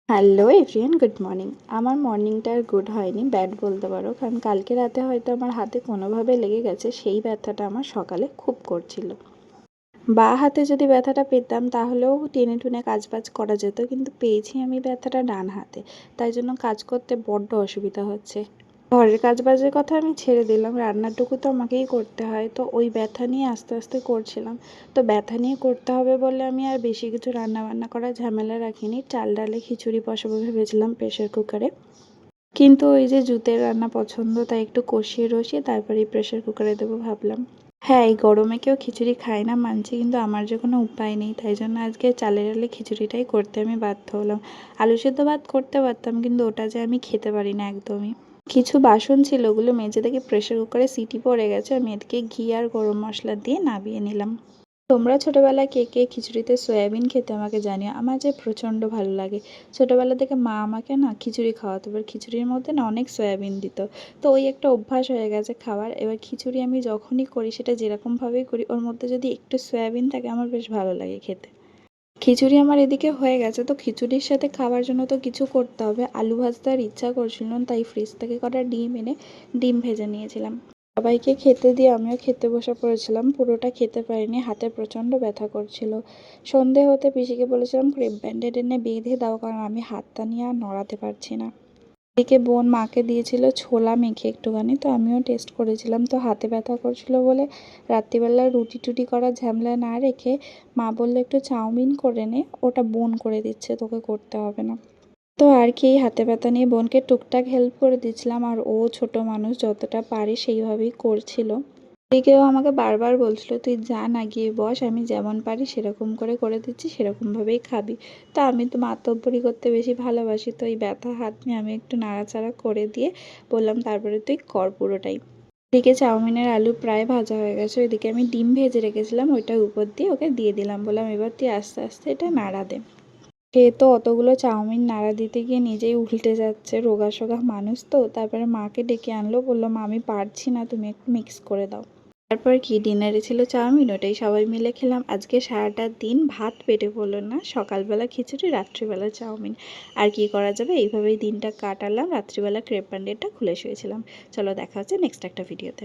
Hello everyone, good morning. আমার মর্নিংটা আর good হয়নি, bad বলতে পারো, কারণ কালকে রাতে হয়তো আমার হাতে কোনোভাবে লেগে গেছে। সেই ব্যথাটা আমার সকালে খুব করছিল। বাঁ হাতে যদি ব্যথাটা পেতাম তাহলেও টেনে টুনে কাজবাজ করা যেত, কিন্তু পেয়েছি আমি ব্যথাটা ডান হাতে। তাই জন্য কাজ করতে বড্ড অসুবিধা হচ্ছে। ঘরের কাজবাজের কথা আমি ছেড়ে দিলাম, রান্নাটুকু তো আমাকেই করতে হয়। তো ওই ব্যথা নিয়ে আস্তে আস্তে করছিলাম। তো ব্যথা নিয়ে করতে হবে বলে আমি আর বেশি কিছু রান্না বান্না করার ঝামেলা রাখিনি। চাল ডালে খিচুড়ি বসাবো ভেবেছিলাম প্রেশার কুকারে, কিন্তু ওই যে জুতের রান্না পছন্দ, তাই একটু কষিয়ে রসিয়ে তারপরে প্রেশার কুকারে দেবো ভাবলাম। হ্যাঁ, এই গরমে কেউ খিচুড়ি খায় না মানছি, কিন্তু আমার যে কোনো উপায় নেই, তাই জন্য আজকে চালের ডালে খিচুড়িটাই করতে আমি বাধ্য হলাম। আলু সেদ্ধ ভাত করতে পারতাম, কিন্তু ওটা যে আমি খেতে পারি না একদমই। কিছু বাসন ছিল, ওগুলো মেজে দেখে প্রেশার কুকারে সিটি পড়ে গেছে। আমি এদিকে ঘি আর গরম মশলা দিয়ে নামিয়ে নিলাম। তোমরা ছোটোবেলায় কে কে খিচুড়িতে সয়াবিন খেতে আমাকে জানিও। আমার যে প্রচণ্ড ভালো লাগে। ছোটোবেলা থেকে মা আমাকে না খিচুড়ি খাওয়াতো, এবার খিচুড়ির মধ্যে না অনেক সয়াবিন দিত। তো ওই একটা অভ্যাস হয়ে গেছে খাওয়ার। এবার খিচুড়ি আমি যখনই করি, সেটা যেরকমভাবেই করি, ওর মধ্যে যদি একটু সয়াবিন থাকে আমার বেশ ভালো লাগে খেতে। খিচুড়ি আমার এদিকে হয়ে গেছে। তো খিচুড়ির সাথে খাওয়ার জন্য তো কিছু করতে হবে। আলু ভাজতে আর ইচ্ছা করছিল না, তাই ফ্রিজ থেকে কটা ডিম এনে ডিম ভেজে নিয়েছিলাম। সবাইকে খেতে দিয়ে আমিও খেতে বসে পড়েছিলাম। পুরোটা খেতে পারিনি, হাতে প্রচণ্ড ব্যথা করছিল। সন্ধে হতে পিসিকে বলেছিলাম ক্রেপ ব্যান্ডেড এনে বেঁধে দাও, কারণ আমি হাতটা নিয়ে আর নড়াতে পারছি না। এদিকে বোন মাকে দিয়েছিল ছোলা মেখে একটুখানি, তো আমিও টেস্ট করেছিলাম। তো হাতে ব্যথা করছিল বলে রাত্রিবেলা রুটি টুটি করার ঝামেলা না রেখে মা বললো একটু চাউমিন করে নে, ওটা বোন করে দিচ্ছে, তোকে করতে হবে না। তো আর কি, হাতে ব্যথা নিয়ে বোনকে টুকটাক হেল্প করে দিচ্ছিলাম, আর ও ছোট মানুষ, যতটা পারে সেইভাবেই করছিল। এদিকেও আমাকে বারবার বলছিল তুই যা না গিয়ে বস, আমি যেমন পারি সেরকম করে করে দিচ্ছি, সেরকমভাবেই খাবি। তো আমি তো মাতব্বরি করতে বেশি ভালোবাসি, তো এই ব্যথা হাত নিয়ে আমি একটু নাড়াচাড়া করে দিয়ে বললাম তারপরে তুই কর পুরোটাই। এদিকে চাউমিনের আলু প্রায় ভাজা হয়ে গেছে, ওইদিকে আমি ডিম ভেজে রেখেছিলাম, ওইটা উপর দিয়ে ওকে দিয়ে দিলাম, বললাম এবার তুই আস্তে আস্তে এটা নাড়া দে। সে তো অতগুলো চাউমিন নাড়া দিতে গিয়ে নিজেই উল্টে যাচ্ছে, রোগা সোগা মানুষ তো। তারপরে মাকে ডেকে আনলো, বললো মা আমি পারছি না, তুমি একটু মিক্স করে দাও। তারপর কি ডিনারে ছিল চাউমিন, ওটাই সবাই মিলে খেলাম। আজকে সারাটা দিন ভাত পেটে পড়লো না, সকালবেলা খিচুড়ি, রাত্রিবেলা চাউমিন। আর কি করা যাবে, এইভাবেই দিনটা কাটালাম। রাত্রিবেলা ক্রেপ বান্ডেলটা খুলে শুয়েছিলাম। চলো দেখা হচ্ছে নেক্সট একটা ভিডিওতে।